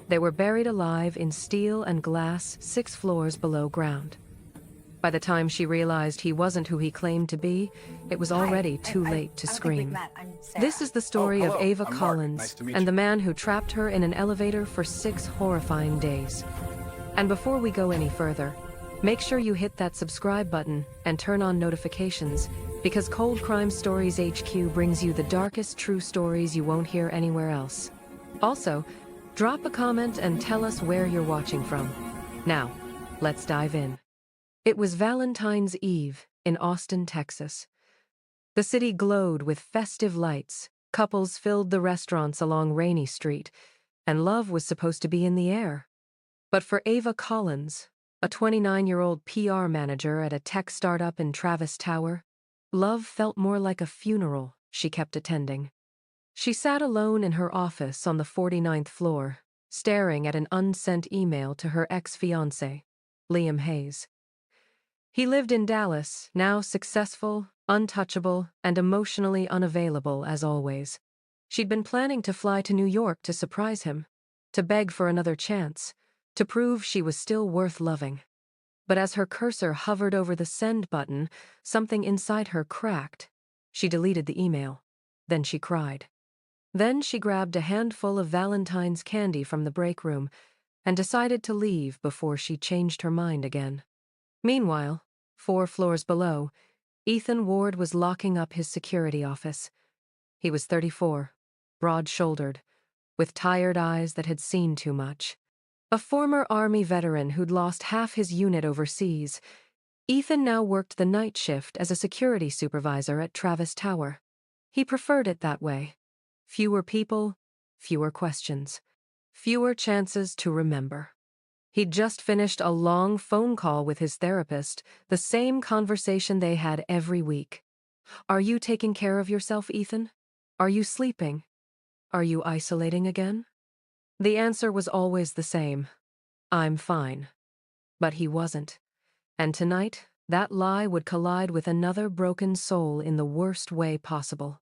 They were buried alive in steel and glass 6 floors below ground. By the time she realized he wasn't who he claimed to be, it was already too late to scream. This is the story of hello. Ava I'm Mark. Collins Nice to meet and you. the man who trapped her in an elevator for 6 horrifying days. And before we go any further, make sure you hit that subscribe button and turn on notifications, because Cold Crime Stories HQ brings you the darkest true stories you won't hear anywhere else. Also, drop a comment and tell us where you're watching from. Now, let's dive in. It was Valentine's Eve in Austin, Texas. The city glowed with festive lights, couples filled the restaurants along Rainy Street, and love was supposed to be in the air. But for Ava Collins, a 29-year-old PR manager at a tech startup in Travis Tower, love felt more like a funeral she kept attending. She sat alone in her office on the 49th floor, staring at an unsent email to her ex-fiancé, Liam Hayes. He lived in Dallas, now successful, untouchable, and emotionally unavailable as always. She'd been planning to fly to New York to surprise him, to beg for another chance, to prove she was still worth loving. But as her cursor hovered over the send button, something inside her cracked. She deleted the email. Then she cried. Then she grabbed a handful of Valentine's candy from the break room and decided to leave before she changed her mind again. Meanwhile, 4 floors below, Ethan Ward was locking up his security office. He was 34, broad-shouldered, with tired eyes that had seen too much. A former Army veteran who'd lost half his unit overseas, Ethan now worked the night shift as a security supervisor at Travis Tower. He preferred it that way. Fewer people, fewer questions, fewer chances to remember. He'd just finished a long phone call with his therapist, the same conversation they had every week. Are you taking care of yourself, Ethan? Are you sleeping? Are you isolating again? The answer was always the same. I'm fine. But he wasn't. And tonight, that lie would collide with another broken soul in the worst way possible.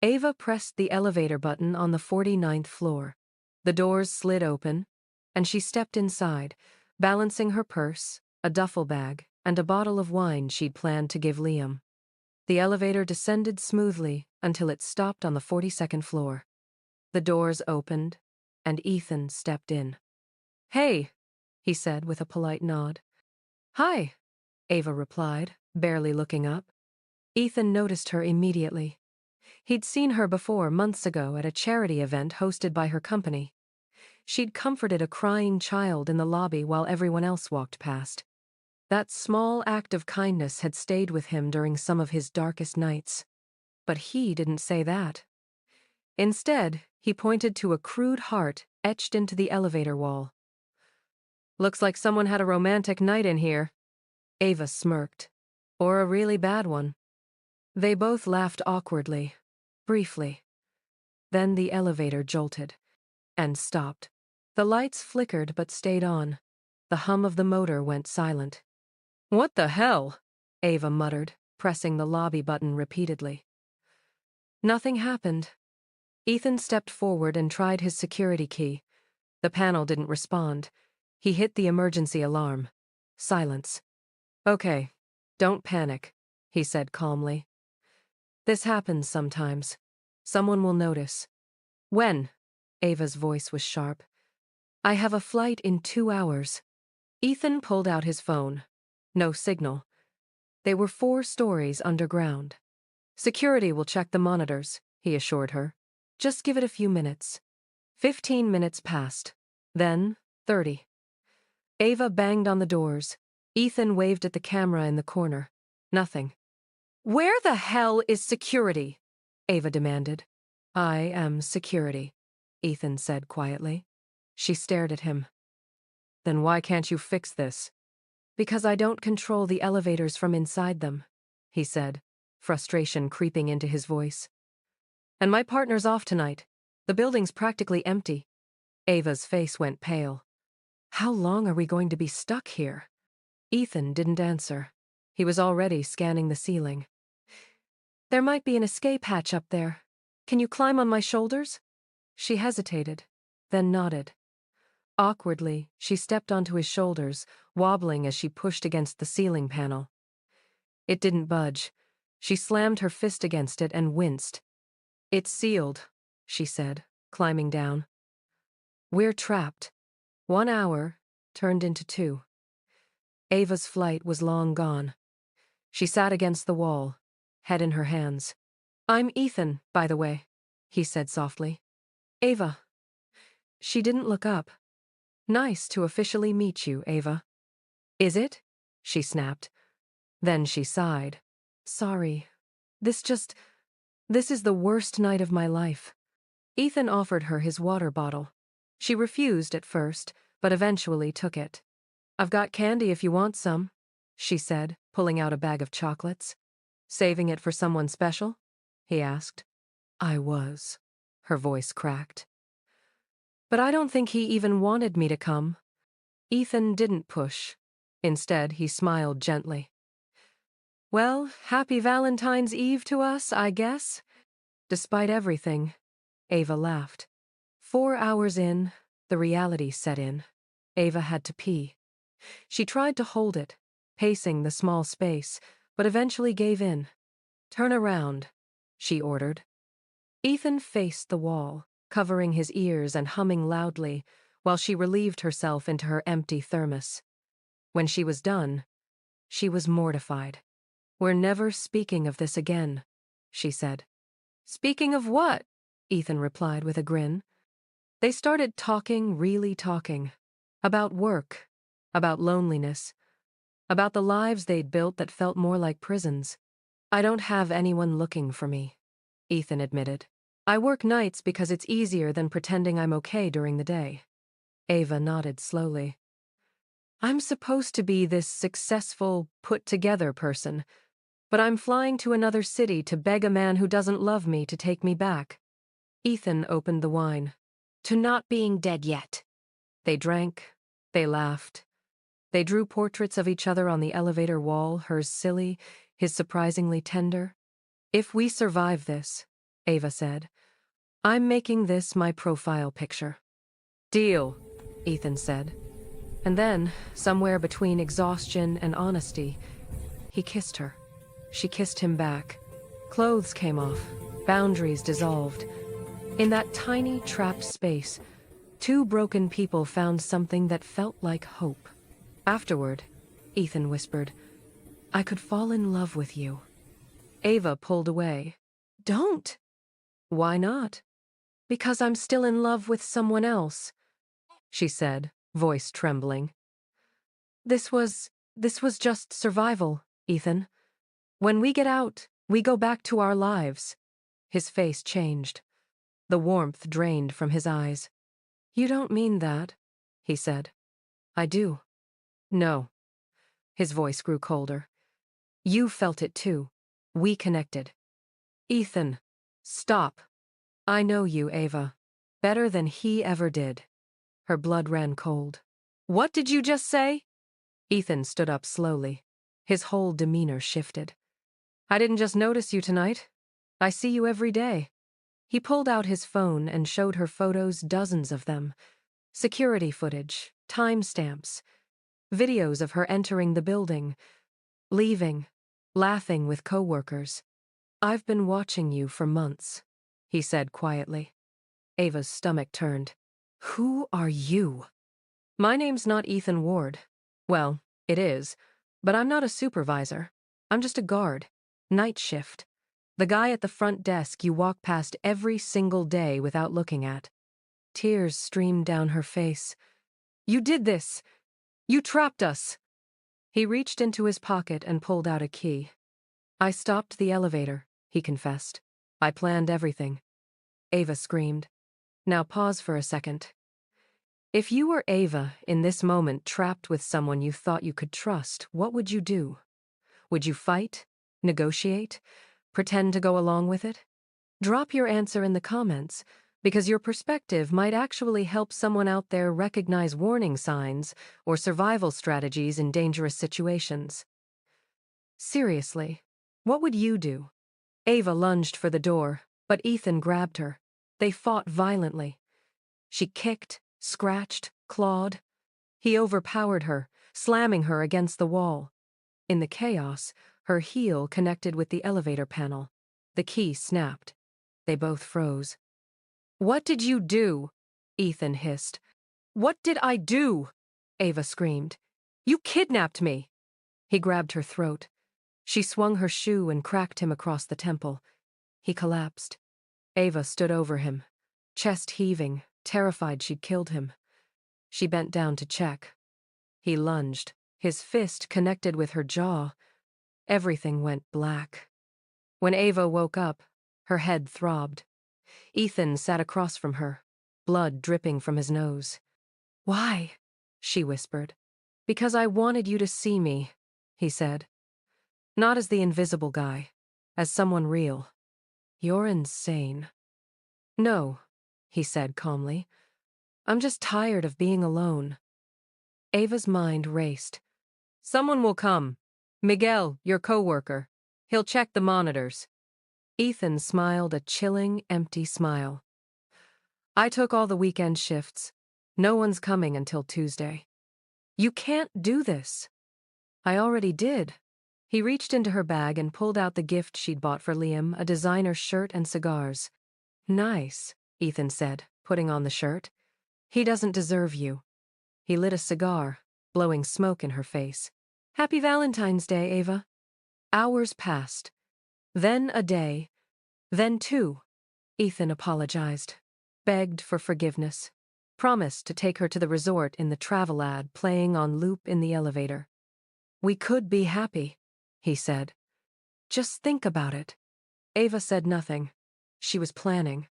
Ava pressed the elevator button on the 49th floor. The doors slid open, and she stepped inside, balancing her purse, a duffel bag, and a bottle of wine she'd planned to give Liam. The elevator descended smoothly until it stopped on the 42nd floor. The doors opened, and Ethan stepped in. "Hey," he said with a polite nod. "Hi," Ava replied, barely looking up. Ethan noticed her immediately. He'd seen her before months ago at a charity event hosted by her company. She'd comforted a crying child in the lobby while everyone else walked past. That small act of kindness had stayed with him during some of his darkest nights. But he didn't say that. Instead, he pointed to a crude heart etched into the elevator wall. "Looks like someone had a romantic night in here." Ava smirked. "Or a really bad one." They both laughed awkwardly, briefly. Then the elevator jolted and stopped. The lights flickered but stayed on. The hum of the motor went silent. "What the hell?" Ava muttered, pressing the lobby button repeatedly. Nothing happened. Ethan stepped forward and tried his security key. The panel didn't respond. He hit the emergency alarm. Silence. "Okay, don't panic," he said calmly. "This happens sometimes. Someone will notice." "When?" Ava's voice was sharp. "I have a flight in 2 hours." Ethan pulled out his phone. No signal. They were 4 stories underground. "Security will check the monitors," he assured her. "Just give it a few minutes." 15 minutes passed. Then 30. Ava banged on the doors. Ethan waved at the camera in the corner. Nothing. "Where the hell is security?" Ava demanded. "I am security," Ethan said quietly. She stared at him. "Then why can't you fix this?" "Because I don't control the elevators from inside them," he said, frustration creeping into his voice. "And my partner's off tonight. The building's practically empty." Ava's face went pale. "How long are we going to be stuck here?" Ethan didn't answer. He was already scanning the ceiling. "There might be an escape hatch up there. Can you climb on my shoulders?" She hesitated, then nodded. Awkwardly, she stepped onto his shoulders, wobbling as she pushed against the ceiling panel. It didn't budge. She slammed her fist against it and winced. "It's sealed," she said, climbing down. "We're trapped." 1 hour turned into 2. Ava's flight was long gone. She sat against the wall, head in her hands. "I'm Ethan, by the way," he said softly. "Ava." She didn't look up. "Nice to officially meet you, Ava." "Is it?" she snapped. Then she sighed. "Sorry. This is the worst night of my life." Ethan offered her his water bottle. She refused at first, but eventually took it. "I've got candy if you want some," she said, pulling out a bag of chocolates. "Saving it for someone special?" he asked. "I was." Her voice cracked. "But I don't think he even wanted me to come." Ethan didn't push. Instead, he smiled gently. "Well, happy Valentine's Eve to us, I guess." Despite everything, Ava laughed. 4 hours in, the reality set in. Ava had to pee. She tried to hold it, pacing the small space, but eventually gave in. "Turn around," she ordered. Ethan faced the wall, covering his ears and humming loudly, while she relieved herself into her empty thermos. When she was done, she was mortified. "We're never speaking of this again," she said. "Speaking of what?" Ethan replied with a grin. They started talking, really talking. About work, about loneliness, about the lives they'd built that felt more like prisons. "I don't have anyone looking for me," Ethan admitted. "I work nights because it's easier than pretending I'm okay during the day." Ava nodded slowly. "I'm supposed to be this successful, put-together person, but I'm flying to another city to beg a man who doesn't love me to take me back." Ethan opened the wine. "To not being dead yet." They drank. They laughed. They drew portraits of each other on the elevator wall, hers silly, his surprisingly tender. "If we survive this," Ava said, "I'm making this my profile picture." "Deal," Ethan said. And then, somewhere between exhaustion and honesty, he kissed her. She kissed him back. Clothes came off. Boundaries dissolved. In that tiny, trapped space, two broken people found something that felt like hope. Afterward, Ethan whispered, "I could fall in love with you." Ava pulled away. "Don't." "Why not?" "Because I'm still in love with someone else," she said, voice trembling. This was just survival, Ethan. When we get out, we go back to our lives." His face changed. The warmth drained from his eyes. "You don't mean that," he said. "I do." "No." His voice grew colder. "You felt it too. We connected." "Ethan, stop. I know you, Ava. Better than he ever did." Her blood ran cold. "What did you just say?" Ethan stood up slowly. His whole demeanor shifted. "I didn't just notice you tonight. I see you every day." He pulled out his phone and showed her photos, dozens of them. Security footage, timestamps, videos of her entering the building, leaving, laughing with coworkers. "I've been watching you for months," he said quietly. Ava's stomach turned. "Who are you?" "My name's not Ethan Ward. Well, it is, but I'm not a supervisor. I'm just a guard. Night shift. The guy at the front desk you walk past every single day without looking at." Tears streamed down her face. "You did this! You trapped us!" He reached into his pocket and pulled out a key. "I stopped the elevator," he confessed. "I planned everything." Ava screamed. "Now pause for a second. If you were Ava in this moment trapped with someone you thought you could trust, what would you do? Would you fight? Negotiate? Pretend to go along with it? Drop your answer in the comments, because your perspective might actually help someone out there recognize warning signs or survival strategies in dangerous situations. Seriously, what would you do? Ava lunged for the door, but Ethan grabbed her. They fought violently. She kicked, scratched, clawed. He overpowered her, slamming her against the wall. In the chaos, her heel connected with the elevator panel. The key snapped. They both froze. "What did you do?" Ethan hissed. "What did I do?" Ava screamed. "You kidnapped me!" He grabbed her throat. She swung her shoe and cracked him across the temple. He collapsed. Ava stood over him, chest heaving, terrified she'd killed him. She bent down to check. He lunged, his fist connected with her jaw. Everything went black. When Ava woke up, her head throbbed. Ethan sat across from her, blood dripping from his nose. "Why?" she whispered. "Because I wanted you to see me," he said. "Not as the invisible guy, as someone real." "You're insane." "No," he said calmly. "I'm just tired of being alone." Ava's mind raced. "Someone will come. Miguel, your coworker. He'll check the monitors." Ethan smiled a chilling, empty smile. "I took all the weekend shifts. No one's coming until Tuesday." "You can't do this." "I already did." He reached into her bag and pulled out the gift she'd bought for Liam, a designer shirt and cigars. "Nice," Ethan said, putting on the shirt. "He doesn't deserve you." He lit a cigar, blowing smoke in her face. "Happy Valentine's Day, Ava." Hours passed. Then a day. Then two. Ethan apologized, begged for forgiveness, promised to take her to the resort in the travel ad playing on loop in the elevator. "We could be happy," he said. "Just think about it." Ava said nothing. She was planning.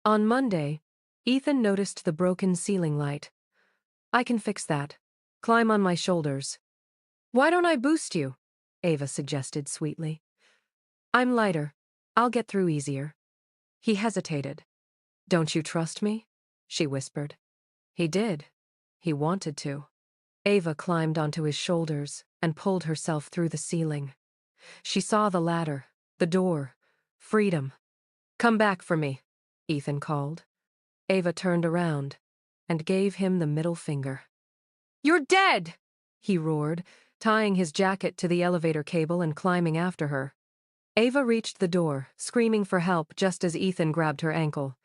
On Monday, Ethan noticed the broken ceiling light. "I can fix that. Climb on my shoulders." "Why don't I boost you?" Ava suggested sweetly. "I'm lighter. I'll get through easier." He hesitated. "Don't you trust me?" she whispered. He did. He wanted to. Ava climbed onto his shoulders and pulled herself through the ceiling. She saw the ladder, the door, freedom. "Come back for me," Ethan called. Ava turned around and gave him the middle finger. "You're dead!" he roared, tying his jacket to the elevator cable and climbing after her. Ava reached the door, screaming for help just as Ethan grabbed her ankle.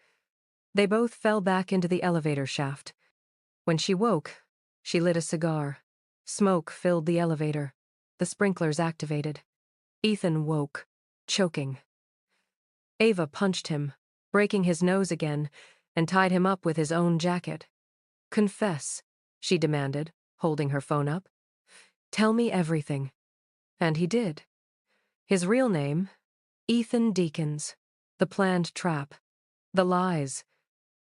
They both fell back into the elevator shaft. When she woke, she lit a cigar. Smoke filled the elevator. The sprinklers activated. Ethan woke, choking. Ava punched him, breaking his nose again, and tied him up with his own jacket. "Confess," she demanded, holding her phone up. "Tell me everything." And he did. His real name, Ethan Deakins. The planned trap. The lies.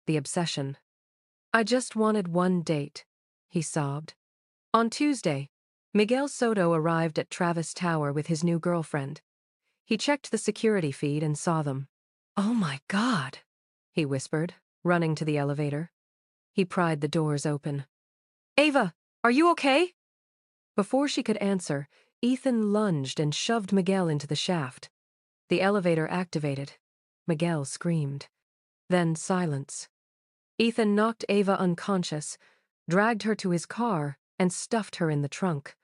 The obsession. "I just wanted one date," he sobbed. On Tuesday, Miguel Soto arrived at Travis Tower with his new girlfriend. He checked the security feed and saw them. "Oh my God," he whispered, running to the elevator. He pried the doors open. "Ava, are you okay?" Before she could answer, Ethan lunged and shoved Miguel into the shaft. The elevator activated. Miguel screamed. Then silence. Ethan knocked Ava unconscious, dragged her to his car, and stuffed her in the trunk.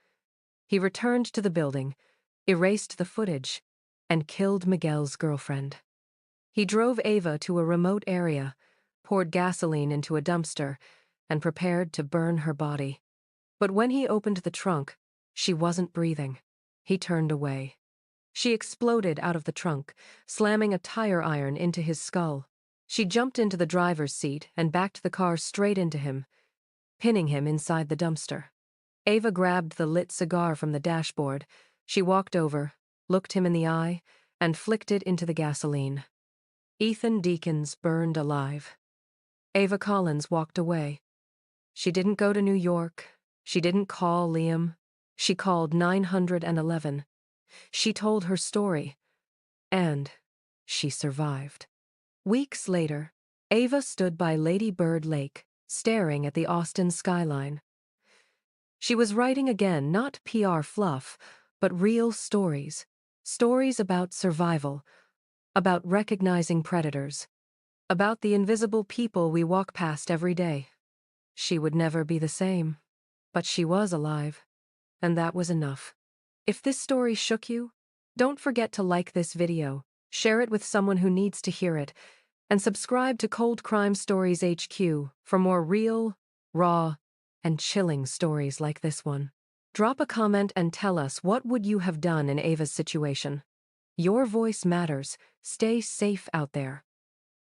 He returned to the building, erased the footage, and killed Miguel's girlfriend. He drove Ava to a remote area, poured gasoline into a dumpster, and prepared to burn her body. But when he opened the trunk, she wasn't breathing. He turned away. She exploded out of the trunk, slamming a tire iron into his skull. She jumped into the driver's seat and backed the car straight into him, pinning him inside the dumpster. Ava grabbed the lit cigar from the dashboard. She walked over, looked him in the eye, and flicked it into the gasoline. Ethan Deakins burned alive. Ava Collins walked away. She didn't go to New York. She didn't call Liam. She called 911. She told her story. And she survived. Weeks later, Ava stood by Lady Bird Lake, staring at the Austin skyline. She was writing again, not PR fluff, but real stories. Stories about survival, about recognizing predators, about the invisible people we walk past every day. She would never be the same. But she was alive, and that was enough. If this story shook you, don't forget to like this video, share it with someone who needs to hear it, and subscribe to Cold Crime Stories HQ for more real, raw, and chilling stories like this one. Drop a comment and tell us what would you have done in Ava's situation. Your voice matters. Stay safe out there.